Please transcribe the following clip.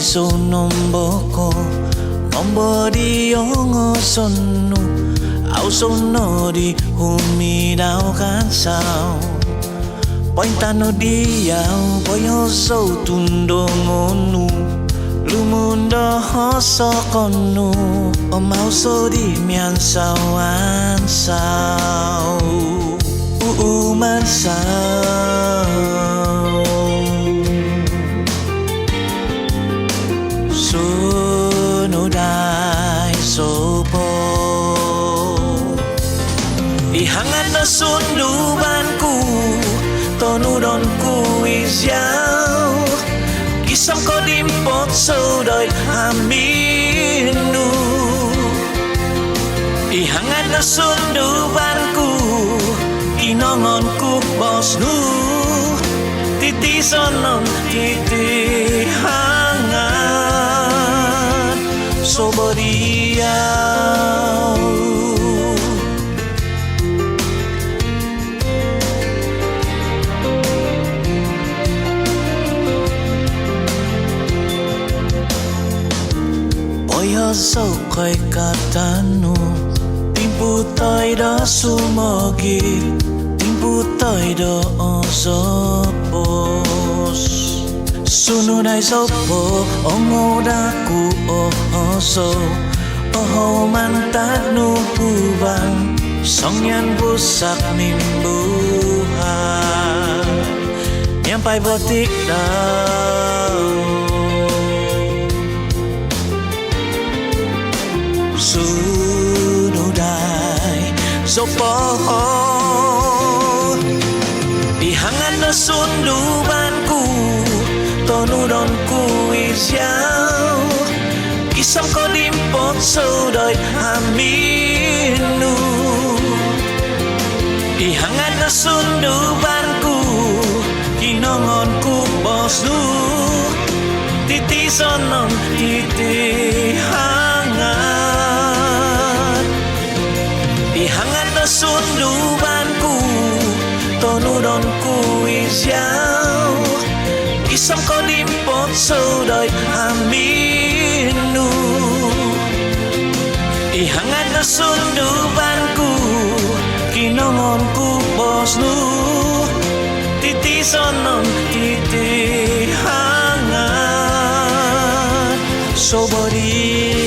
so nomboko nombo di ongo sonu au sono di humi dao kan sao poin tano di au poin so tundo ngonu lumundo hoso konu o mau so di mian sawan sao man sao suno dai sopo ihangan na sundubanku tonudonku isyau isang ko dimpot so doy aminu ihangan na sundubanku inongonku bosnu titisonon titi hangat sobodiau oyo so koi katanu timpu toy do sumogi Putoi do osopos Sunu dai sopo Ongo daku oso Oho mantat nububan Songyan busak nimbuhan Nyampai botik dao Sunu dai sopo ihangan na sundubanku tonudonku isyau isang ko dimpot so doy aminu ihangan na sundubanku kinongonku bosnu titisonon titi hangat ihangan na sundubanku tonudonku isyau isang ko dimpot so doy aminu ihangan na sundubanku kinongonku bosnu titisonon titi hangat sobodi